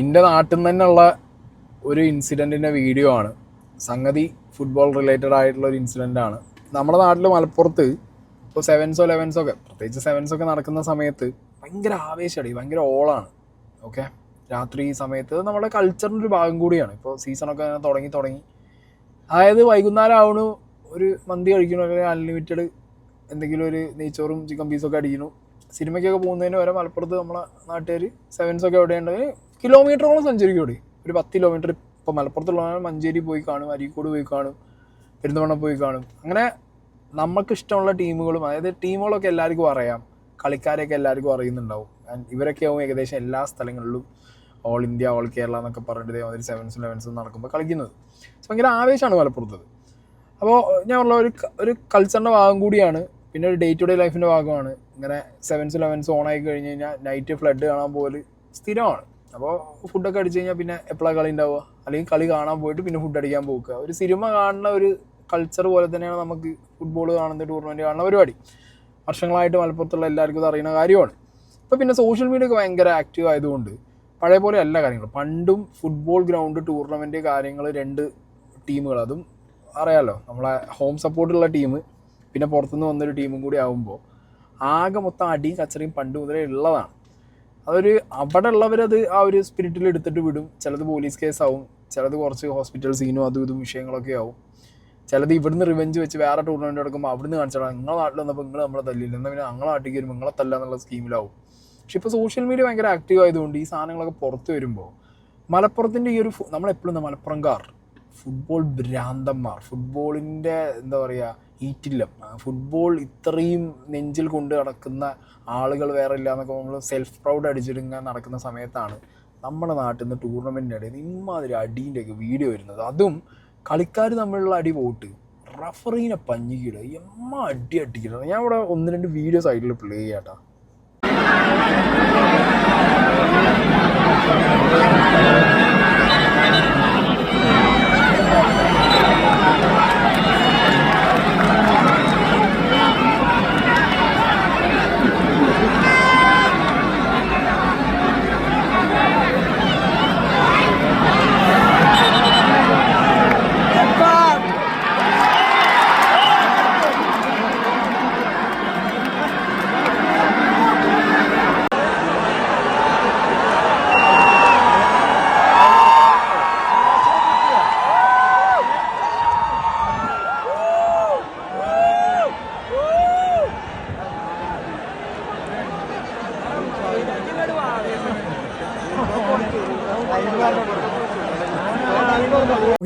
എൻ്റെ നാട്ടിൽ നിന്ന് തന്നെയുള്ള ഒരു ഇൻസിഡൻറ്റിൻ്റെ വീഡിയോ ആണ്. സംഗതി ഫുട്ബോൾ റിലേറ്റഡ് ആയിട്ടുള്ള ഒരു ഇൻസിഡൻ്റ് ആണ്. നമ്മുടെ നാട്ടിൽ മലപ്പുറത്ത് ഇപ്പോൾ സെവൻസോ ലെവൻസോ ഒക്കെ, പ്രത്യേകിച്ച് സെവൻസൊക്കെ നടക്കുന്ന സമയത്ത് ഭയങ്കര ആവേശമാണ്, ഭയങ്കര ഓളാണ്. ഓക്കെ, രാത്രി സമയത്ത് നമ്മുടെ കൾച്ചറിൻ്റെ ഒരു ഭാഗം കൂടിയാണ്. ഇപ്പോൾ സീസണൊക്കെ തുടങ്ങി അതായത് വൈകുന്നേരം ആവണു, ഒരു മന്തി കഴിക്കണു, അല്ലെങ്കിൽ അൺലിമിറ്റഡ് എന്തെങ്കിലും ഒരു നെയ്ച്ചോറും ചിക്കൻ പീസൊക്കെ അടിക്കുന്നു. സിനിമയ്ക്കൊക്കെ പോകുന്നതിന് വരെ മലപ്പുറത്ത് നമ്മളെ നാട്ടുകാർ സെവൻസൊക്കെ എവിടെയുണ്ടെങ്കിൽ കിലോമീറ്ററോളം സഞ്ചരിക്കും. ഇവിടെ ഒരു 10 കിലോമീറ്റർ. ഇപ്പോൾ മലപ്പുറത്തുള്ള മഞ്ചേരി പോയി കാണും, അരീക്കോട് പോയി കാണും, പെരിന്തമണ്ണ പോയി കാണും. അങ്ങനെ നമുക്ക് ഇഷ്ടമുള്ള ടീമുകളും, അതായത് ടീമുകളൊക്കെ എല്ലാവർക്കും അറിയാം, കളിക്കാരെയൊക്കെ എല്ലാവർക്കും അറിയുന്നുണ്ടാവും. ഇവരൊക്കെ ആവും ഏകദേശം എല്ലാ സ്ഥലങ്ങളിലും ഓൾ ഇന്ത്യ, ഓൾ കേരള എന്നൊക്കെ പറഞ്ഞിട്ട് ഒരു സെവൻസും ലെവൻസും നടക്കുമ്പോൾ കളിക്കുന്നത്. ഭയങ്കര ആവേശമാണ് മലപ്പുറത്തത്. അപ്പോൾ ഞാൻ ഉള്ള ഒരു കൾച്ചറിൻ്റെ ഭാഗം കൂടിയാണ്, പിന്നെ ഒരു ഡേ ടു ഡേ ലൈഫിൻ്റെ ഭാഗമാണ്. ഇങ്ങനെ സെവൻസ് ലെവൻസ് ഓണായി കഴിഞ്ഞ് കഴിഞ്ഞാൽ നൈറ്റ് ഫ്ലഡ് കാണാൻ പോകൽ സ്ഥിരമാണ്. അപ്പോൾ ഫുഡൊക്കെ അടിച്ച് കഴിഞ്ഞാൽ പിന്നെ എപ്പോഴാണ് കളി ഉണ്ടാവുക, അല്ലെങ്കിൽ കളി കാണാൻ പോയിട്ട് പിന്നെ ഫുഡ് അടിക്കാൻ പോകുക. ഒരു സിനിമ കാണുന്ന ഒരു കൾച്ചർ പോലെ തന്നെയാണ് നമുക്ക് ഫുട്ബോൾ കാണുന്ന, ടൂർണമെൻറ്റ് കാണുന്ന പരിപാടി. വർഷങ്ങളായിട്ട് മലപ്പുറത്തുള്ള എല്ലാവർക്കും ഇത് അറിയുന്ന കാര്യമാണ്. ഇപ്പോൾ പിന്നെ സോഷ്യൽ മീഡിയ ഒക്കെ ഭയങ്കര ആക്റ്റീവ് ആയതുകൊണ്ട് പഴയ പോലെ അല്ല കാര്യങ്ങൾ. പണ്ടും ഫുട്ബോൾ ഗ്രൗണ്ട്, ടൂർണമെൻറ്റ് കാര്യങ്ങൾ, 2 ടീമുകൾ, അതും അറിയാമല്ലോ, നമ്മളെ ഹോം സപ്പോർട്ടുള്ള ടീം പിന്നെ പുറത്തുനിന്ന് വന്നൊരു ടീമും കൂടി ആകുമ്പോൾ ആകെ മൊത്തം അടിയും കച്ചറയും പണ്ട് മുതലേ ഉള്ളതാണ്. അതൊരു അവിടെ ഉള്ളവരത് ആ ഒരു സ്പിരിറ്റിൽ എടുത്തിട്ട് വിടും. ചിലത് പോലീസ് കേസാവും, ചിലത് കുറച്ച് ഹോസ്പിറ്റൽ സീനും അതും ഇതും വിഷയങ്ങളൊക്കെ ആവും. ചിലത് ഇവിടുന്ന് റിവെഞ്ച് വെച്ച് വേറെ ടൂർണമെൻറ്റ് എടുക്കുമ്പോൾ അവിടുന്ന് കാണിച്ചാൽ നിങ്ങളെ നാട്ടിൽ വന്നപ്പോൾ നിങ്ങൾ നമ്മളെ തല്ലില്ല, എന്നാൽ പിന്നെ ഞങ്ങളെ നാട്ടിലേക്ക് വരുമ്പോൾ നിങ്ങളെ തല്ല എന്നുള്ള സ്കീമിലാവും. പക്ഷെ ഇപ്പോൾ സോഷ്യൽ മീഡിയ ഭയങ്കര ആക്റ്റീവ് ആയതുകൊണ്ട് ഈ സാധനങ്ങളൊക്കെ പുറത്ത് വരുമ്പോൾ മലപ്പുറത്തിൻ്റെ ഈ ഒരു നമ്മളെപ്പോഴും മലപ്പുറംകാർ ഫുട്ബോൾ ഭ്രാന്തന്മാർ, ഫുട്ബോളിൻ്റെ എന്താ പറയുക ഈറ്റില്ലം, ഫുട്ബോൾ ഇത്രയും നെഞ്ചിൽ കൊണ്ട് നടക്കുന്ന ആളുകൾ വേറെ ഇല്ല എന്നൊക്കെ നമ്മൾ സെൽഫ് പ്രൗഡ് അടിച്ചിടുങ്ങാൻ നടക്കുന്ന സമയത്താണ് നമ്മുടെ നാട്ടിൽ നിന്ന് ടൂർണമെൻറ്റിൻ്റെ ഇടയിൽ ഇമ്മാതിരി അടീൻ്റെയൊക്കെ വീഡിയോ വരുന്നത്. അതും കളിക്കാർ തമ്മിലുള്ള അടി പോട്ട് റഫറീനെ പഞ്ഞിക്കിടുക, അടി അടിക്കിടുക. ഞാൻ ഇവിടെ 1-2 വീഡിയോ സൈഡിൽ പ്ലേ ചെയ്യാട്ടാ.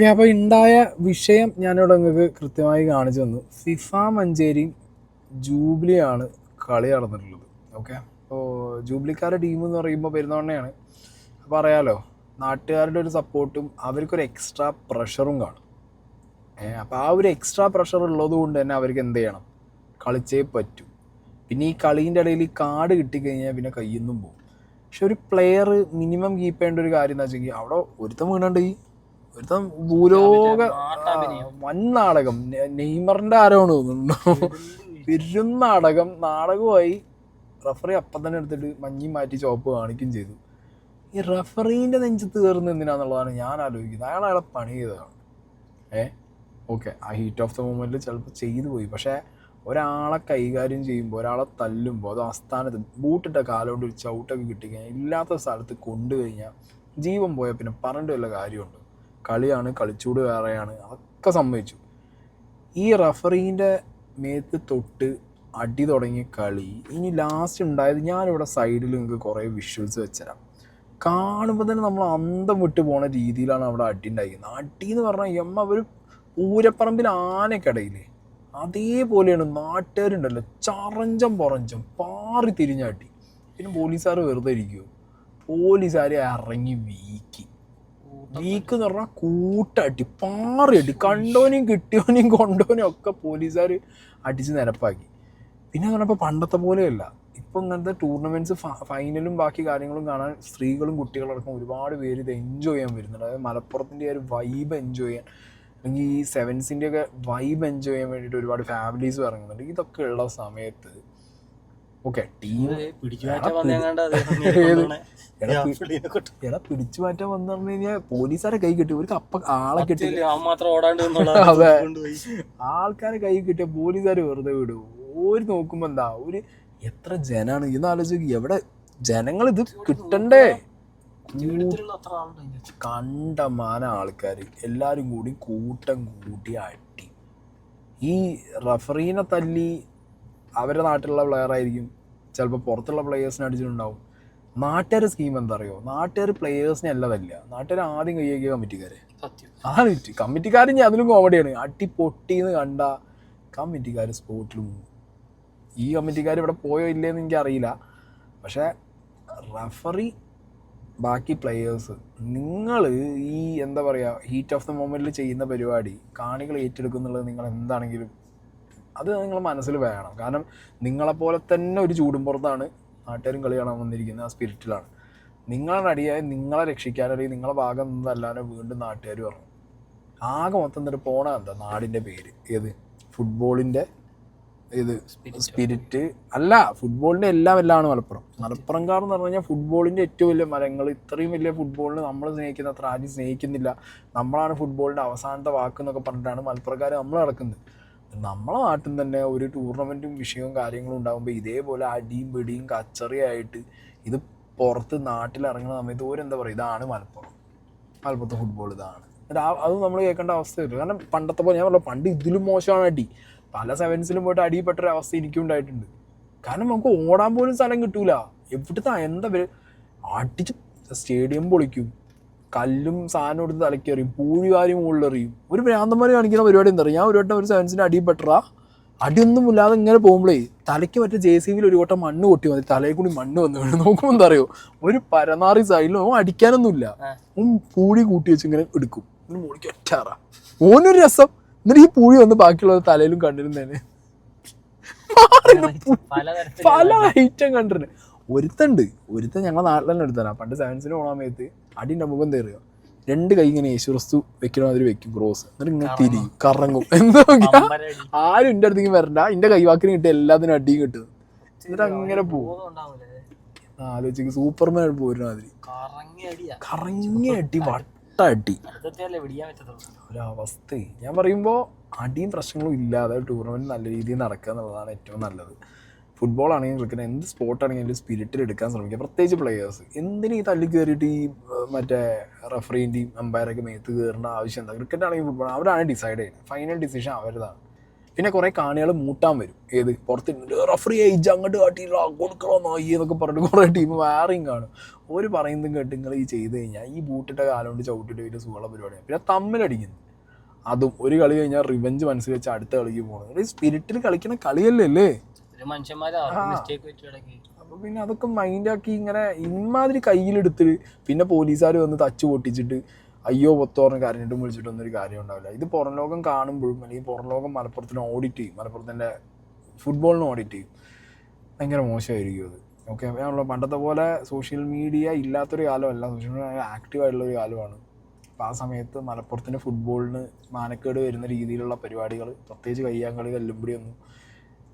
ഓക്കെ, അപ്പോൾ ഉണ്ടായ വിഷയം ഞാനിവിടെ നിങ്ങൾക്ക് കൃത്യമായി കാണിച്ചു തന്നു. ഫിഫ മഞ്ചേരിയും ജൂബിലിയാണ് കളി നടന്നിട്ടുള്ളത്. ഓക്കെ, അപ്പോൾ ജൂബിലിക്കാരുടെ ടീം എന്ന് പറയുമ്പോൾ പെരുന്തമണ്ണയാണ്. അപ്പോൾ അറിയാലോ, നാട്ടുകാരുടെ ഒരു സപ്പോർട്ടും അവർക്കൊരു എക്സ്ട്രാ പ്രഷറും കാണും. അപ്പോൾ ആ ഒരു എക്സ്ട്രാ പ്രഷർ ഉള്ളത് കൊണ്ട് തന്നെ അവർക്ക് എന്ത് ചെയ്യണം, കളിച്ചേ പറ്റൂ. പിന്നെ ഈ കളീൻ്റെ ഇടയിൽ ഈ കാർഡ് കിട്ടിക്കഴിഞ്ഞാൽ പിന്നെ കയ്യൊന്നും പോകും. പക്ഷെ ഒരു പ്ലെയർ മിനിമം കീപ്പ് ചെയ്യേണ്ട ഒരു കാര്യം എന്താ വെച്ചെങ്കിൽ, അവിടെ ഒരുത്തം വീണുണ്ട്, ഒരുത്തം ഭൂലോക വൻ നാടകം, നെയ്മറിൻ്റെ ആരോണ് തോന്നുന്നുണ്ടോ, നാടകമായി റഫറി അപ്പം തന്നെ എടുത്തിട്ട് മഞ്ഞി മാറ്റി ചോപ്പ് കാണിക്കുകയും ചെയ്തു. ഈ റഫറീൻ്റെ നെഞ്ചത്ത് കയറുന്നത് എന്തിനാന്നുള്ളതാണ് ഞാൻ ആലോചിക്കുന്നത്. അയാളെ പണി ചെയ്തതാണ്. ഓക്കെ, ആ ഹീറ്റ് ഓഫ് ദ മൊമെൻറ്റിൽ ചിലപ്പോൾ ചെയ്തു പോയി. പക്ഷേ ഒരാളെ കൈകാര്യം ചെയ്യുമ്പോൾ, ഒരാളെ തല്ലുമ്പോൾ, അത് ആസ്ഥാനത്ത് ബൂട്ടിട്ട കാലുകൊണ്ട് ഒരു ചവിട്ടൊക്കെ കിട്ടിക്കഴിഞ്ഞാൽ ഇല്ലാത്ത സ്ഥലത്ത് കൊണ്ടുകഴിഞ്ഞാൽ ജീവൻ പോയാൽ പിന്നെ പറഞ്ഞിട്ട് വല്ല കാര്യമുണ്ട്. കളിയാണ്, കളിച്ചൂട് വേറെയാണ്, അതൊക്കെ സമ്മതിച്ചു. ഈ റഫറീൻ്റെ മേത്ത് തൊട്ട് അടി തുടങ്ങിയ കളി ഇനി ലാസ്റ്റ് ഉണ്ടായത്, ഞാനിവിടെ സൈഡിൽ നിങ്ങൾക്ക് കുറേ വിഷ്വൽസ് വെച്ചുതരാം. കാണുമ്പോൾ തന്നെ നമ്മൾ അന്തം വിട്ട് പോണ രീതിയിലാണ് അവിടെ അടി ഉണ്ടായിരിക്കുന്നത്. അടി എന്ന് പറഞ്ഞാൽ ഒരു പൂരപ്പറമ്പിൽ ആനക്കടയില്ലേ, അതേപോലെയാണ്. നാട്ടുകാരുണ്ടല്ലോ ചറഞ്ചം പുറഞ്ചം പാറി തിരിഞ്ഞാട്ടി. പിന്നെ പോലീസുകാർ വെറുതെ ഇരിക്കുമോ? പോലീസുകാർ ഇറങ്ങി വീക്ക് എന്ന് പറഞ്ഞാൽ കൂട്ടടി, പാറി അടി, കണ്ടോനെയും കിട്ടിയോനെയും കൊണ്ടോനെയും ഒക്കെ പോലീസുകാർ അടിച്ച് നിരപ്പാക്കി. പിന്നെ പറഞ്ഞപ്പോൾ പണ്ടത്തെ പോലെയല്ല, ഇപ്പോൾ ഇങ്ങനത്തെ ടൂർണമെൻറ്റ്സ് ഫൈനലും ബാക്കി കാര്യങ്ങളും കാണാൻ സ്ത്രീകളും കുട്ടികളടക്കം ഒരുപാട് പേര് ഇത് എൻജോയ് ചെയ്യാൻ വരുന്നുണ്ട്. അതായത് മലപ്പുറത്തിൻ്റെ ഒരു വൈബ് എൻജോയ് ചെയ്യാൻ, അല്ലെങ്കിൽ ഈ സെവൻസിൻ്റെയൊക്കെ വൈബ് എൻജോയ് ചെയ്യാൻ വേണ്ടിയിട്ട് ഒരുപാട് ഫാമിലീസ് ഇറങ്ങുന്നുണ്ട്. ഇതൊക്കെ ഉള്ള സമയത്ത് ഓക്കെ ടീം പിടിച്ചു മാറ്റാൻ വന്നേങ്ങാണ്ട് എടാ പിടിച്ചു മാറ്റാൻ വന്നു പറഞ്ഞു കഴിഞ്ഞാൽ പോലീസുകാരെ കൈ കിട്ടി ഒരു കപ്പ ആളെ കിട്ടി മാത്രം ഓടാണ്ട് അതെ ആൾക്കാരെ കൈ കിട്ടിയ പോലീസുകാർ വെറുതെ വിടും. ഒരു നോക്കുമ്പോ എന്താ ഒരു എത്ര ജനാണ് ഇന്ന് ആലോചിക്കുക. എവിടെ ജനങ്ങൾ ഇത് കിട്ടണ്ടേ? കണ്ടമാന ആൾക്കാർ എല്ലാരും കൂടി കൂട്ടം കൂട്ടി അടി. ഈ റഫറീനെ തല്ലി അവരുടെ നാട്ടിലുള്ള പ്ലെയർ ആയിരിക്കും, ചിലപ്പോൾ പുറത്തുള്ള പ്ലെയേഴ്സിനെ അടിച്ചിട്ടുണ്ടാവും. നാട്ടുകാർ സ്കീം എന്താ അറിയോ? നാട്ടുകാർ പ്ലെയേഴ്സിനെ അല്ല തല്ല, നാട്ടുകാർ ആദ്യം കൈയ്യേക്കിയ കമ്മിറ്റിക്കാരെ. അതാണ് വിറ്റ്. കമ്മിറ്റിക്കാർ ഇനി അതിലും കോമഡിയാണ്. അടി പൊട്ടിന്ന് കണ്ട കമ്മിറ്റിക്കാർ സ്പോട്ടിൽ പോകും. ഈ കമ്മിറ്റിക്കാർ ഇവിടെ പോയോ ഇല്ലേന്ന് എനിക്കറിയില്ല. പക്ഷേ റഫറി ബാക്കി പ്ലെയേഴ്സ് നിങ്ങൾ ഈ എന്താ പറയുക ഹീറ്റ് ഓഫ് ദ മൊമെൻറ്റിൽ ചെയ്യുന്ന പരിപാടി കാണികൾ ഏറ്റെടുക്കുന്നുള്ളത് നിങ്ങൾ എന്താണെങ്കിലും അത് നിങ്ങൾ മനസ്സിൽ വേണം. കാരണം നിങ്ങളെപ്പോലെ തന്നെ ഒരു ചൂടും പുറത്താണ് നാട്ടുകാരും കളി കാണാൻ വന്നിരിക്കുന്നത്. ആ സ്പിരിറ്റിലാണ് നിങ്ങളുടെ അടിയായി നിങ്ങളെ രക്ഷിക്കാൻ അല്ലെങ്കിൽ നിങ്ങളെ ഭാഗം നിന്നല്ലാതെ വീണ്ടും നാട്ടുകാർ പറഞ്ഞു. ആകെ മൊത്തം എന്നിട്ട് പോണ എന്താ നാടിൻ്റെ പേര് ഏത് ഫുട്ബോളിൻ്റെ ഇത് സ്പിരിറ്റ് അല്ല, ഫുട്ബോളിൻ്റെ എല്ലാമാണ് മലപ്പുറംകാർ എന്ന് പറഞ്ഞു കഴിഞ്ഞാൽ ഫുട്ബോളിൻ്റെ ഏറ്റവും വലിയ മരങ്ങൾ. ഇത്രയും വലിയ ഫുട്ബോളിന് നമ്മൾ സ്നേഹിക്കുന്ന അത്ര ആരും സ്നേഹിക്കുന്നില്ല. നമ്മളാണ് ഫുട്ബോളിൻ്റെ അവസാനത്തെ വാക്ക് എന്നൊക്കെ പറഞ്ഞിട്ടാണ് മലപ്പുറക്കാർ നമ്മൾ നടക്കുന്നത്. നമ്മളെ നാട്ടിൽ തന്നെ ഒരു ടൂർണമെൻറ്റും വിഷയവും കാര്യങ്ങളും ഉണ്ടാകുമ്പോൾ ഇതേപോലെ അടിയും പിടിയും കച്ചറിയായിട്ട് ഇത് പുറത്ത് നാട്ടിലിറങ്ങുന്ന സമയത്ത് ഓരെന്താ പറയുക ഇതാണ് മലപ്പുറത്തെ ഫുട്ബോൾ ഇതാണ്. അത് നമ്മൾ കേൾക്കേണ്ട അവസ്ഥ വരും. കാരണം പണ്ടത്തെ പോലെ ഞാൻ പറഞ്ഞു പണ്ട് ഇതിലും മോശമാണ് അടി. പല സെവൻസിലും പോയിട്ട് അടിപ്പെട്ടൊരു അവസ്ഥ എനിക്കും ഉണ്ടായിട്ടുണ്ട്. കാരണം നമുക്ക് ഓടാൻ പോലും സ്ഥലം കിട്ടൂല. എവിടുത്തെ എന്താ അടിച്ച് സ്റ്റേഡിയം പൊളിക്കും, കല്ലും സാധനം എടുത്ത് തലക്കെറിയും, പൂഴിവാരി മുകളിലെറിയും. ഒരു ഭ്രാന്തന്മാർ കാണിക്കുന്ന പരിപാടി എന്താ പറയുക? ഞാൻ ഒരു വട്ടം ഒരു സെവൻസിൻ്റെ അടിപ്പെട്ട അടിയൊന്നും ഇല്ലാതെ ഇങ്ങനെ പോകുമ്പോഴേ തലയ്ക്ക് മറ്റേ JCBയിൽ ഒരു വട്ടം മണ്ണ് കൊട്ടി മതി, തലയിൽ കൂടി മണ്ണ് വന്ന് വീണ് നോക്കുമ്പോൾ എന്താ അറിയോ ഒരു പരനാറി സൈഡിലും അടിക്കാനൊന്നുമില്ല. പൂഴി കൂട്ടി വെച്ച് ഇങ്ങനെ എടുക്കും, മുകളിലേക്ക് ഒറ്റാറാ ഓനൊരു രസം. എന്നിട്ട് ഈ പൂഴി വന്ന് ബാക്കിയുള്ളത് തലയിലും കണ്ടിരുന്നു തന്നെ പല ഐറ്റം കണ്ടിരുന്നു. ഒരുത്തൻ ഞങ്ങളുടെ നാട്ടിൽ തന്നെ എടുത്തരാ. പണ്ട് സെവൻസിന് പോകാൻ സമയത്ത് അടിൻ്റെ മുഖം തേറുക, രണ്ട് കൈ ഇങ്ങനെ യേശുക്രിസ്തു വെക്കണ മാതിരി വെക്കും ക്രോസ്, എന്നിട്ട് ഇങ്ങനെ തിരിയും കറങ്ങും. എന്താ നോക്കിയാ ആരും എൻ്റെ അടുത്തേക്ക് വരണ്ട, എൻ്റെ കൈവാക്കിന് കിട്ടിയ എല്ലാത്തിനും അടിയും കിട്ടും. എന്നിട്ട് അങ്ങനെ പോകും. ആലോചിക്ക് സൂപ്പർമാൻ പോരുന്ന മാതിരി കറങ്ങി അടി വട്ട അടി ഒരവസ്ഥ. ഞാൻ പറയുമ്പോൾ അടിയും പ്രശ്നങ്ങളും ഇല്ലാതെ ടൂർണമെൻറ്റ് നല്ല രീതിയിൽ നടക്കുക എന്നുള്ളതാണ് ഏറ്റവും നല്ലത്. ഫുട്ബോൾ ആണെങ്കിലും ക്രിക്കറ്റ് എന്ത് സ്പോർട്ടാണെങ്കിലും സ്പിരിറ്റിൽ എടുക്കാൻ ശ്രമിക്കുക. പ്രത്യേകിച്ച് പ്ലെയേഴ്സ് എന്തിനും ഈ തല്ലി കയറിയിട്ട് ഈ മറ്റേ റഫറീൻ്റെയും അമ്പയറൊക്കെ മേത്ത് കയറേണ്ട ആവശ്യം എന്താ? ക്രിക്കറ്റ് ആണെങ്കിൽ ഫുട്ബോൾ അവരാണ് ഡിസൈഡ് ചെയ്യുന്നത്, ഫൈനൽ ഡിസിഷൻ അവരുതാണ്. പിന്നെ കുറേ കാണികൾ മൂട്ടാൻ വരും, ഏത് പുറത്ത് റഫറി ഏജ് അങ്ങോട്ട് കാട്ടിയില്ല കൊടുക്കണോ നോയി എന്നൊക്കെ പറഞ്ഞിട്ട് കുറേ ടീം വേറെയും കാണും. ഒരു പറയുന്നതും കേട്ട് നിങ്ങൾ ഈ ചെയ്ത് കഴിഞ്ഞാൽ ഈ ബൂട്ടിട്ട കാലം കൊണ്ട് ചവിട്ടിട്ട് വലിയ സുഖമുള്ള പരിപാടിയാണ്. പിന്നെ തമ്മിലടിക്കുന്നു, അതും ഒരു കളി കഴിഞ്ഞാൽ റിവെഞ്ച് മനസ്സിൽ വെച്ച് അടുത്ത കളിക്ക് പോകുന്നത്. സ്പിരിറ്റിൽ കളിക്കുന്ന കളിയല്ലേ. അപ്പൊ പിന്നെ അതൊക്കെ മൈൻഡാക്കി ഇങ്ങനെ ഇമാതിരി കയ്യിലെടുത്തിട്ട് പിന്നെ പോലീസുകാർ വന്ന് തച്ച് പൊട്ടിച്ചിട്ട് അയ്യോ പൊത്തോറിന് കരഞ്ഞിട്ടും വിളിച്ചിട്ടൊന്നും ഒരു കാര്യം ഉണ്ടാവില്ല. ഇത് പുറം ലോകം കാണുമ്പോഴും അല്ലെങ്കിൽ പുറം ലോകം മലപ്പുറത്തിന് ഓഡിറ്റ് ചെയ്യും, മലപ്പുറത്തിൻ്റെ ഫുട്ബോളിന് ഓഡിറ്റ് ചെയ്യും. ഭയങ്കര മോശമായിരിക്കും അത്. ഓക്കെ, നമ്മളെ പണ്ടത്തെ പോലെ സോഷ്യൽ മീഡിയ ഇല്ലാത്തൊരു കാലമല്ല, സോഷ്യൽ മീഡിയ ആക്റ്റീവായിട്ടുള്ളൊരു കാലമാണ്. അപ്പോൾ ആ സമയത്ത് മലപ്പുറത്തിൻ്റെ ഫുട്ബോളിന് മാനക്കേട് വരുന്ന രീതിയിലുള്ള പരിപാടികൾ, പ്രത്യേകിച്ച് കയ്യാങ്കളി കല്ലുംപിടി ഒന്നും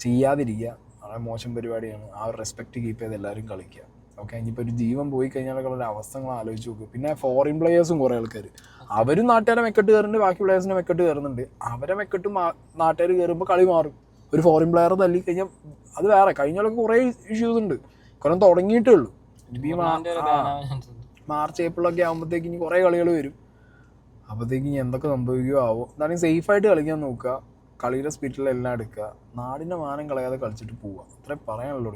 ചെയ്യാതിരിക്കുക. വളരെ മോശം പരിപാടിയാണ്. ആ ഒരു റെസ്പെക്റ്റ് കീപ്പ് ചെയ്ത് എല്ലാവരും കളിക്കുക. ഓക്കെ, ഇനിയിപ്പോൾ ഒരു ജീവൻ പോയി കഴിഞ്ഞാലൊക്കെ ഉള്ള അവസ്ഥകൾ ആലോചിച്ച് നോക്കും. പിന്നെ ഫോറിൻ പ്ലെയേഴ്സും കുറേ ആൾക്കാർ അവരും നാട്ടുകാരെ മെക്കെട്ട് കയറുന്നുണ്ട്, ബാക്കി പ്ലെയേഴ്സിനെ മെക്കെട്ട് കയറുന്നുണ്ട്. അവരെ മെക്കെട്ട് നാട്ടുകാർ കയറുമ്പോൾ കളി മാറും. ഒരു ഫോറിൻ പ്ലെയർ തല്ലി കഴിഞ്ഞാൽ അത് വേറെ. കഴിഞ്ഞാലൊക്കെ കുറേ ഇഷ്യൂസ് ഉണ്ട്, കുറേ തുടങ്ങിയിട്ടേ ഉള്ളൂ. ഇനി മാർച്ച് ഏപ്രിലൊക്കെ ആകുമ്പോഴത്തേക്ക് ഇനി കുറേ കളികൾ വരും. അപ്പോഴത്തേക്ക് ഇനി എന്തൊക്കെ സംഭവിക്കുകയോ ആവും. എന്തായാലും സേഫായിട്ട് കളിക്കാൻ നോക്കുക, കളിയുടെ സ്പിരിറ്റിലെല്ലാം എടുക്കുക, നാടിൻ്റെ മാനം കളയാതെ കളിച്ചിട്ട് പോവുക. അത്രേ പറയാനുള്ളൂ.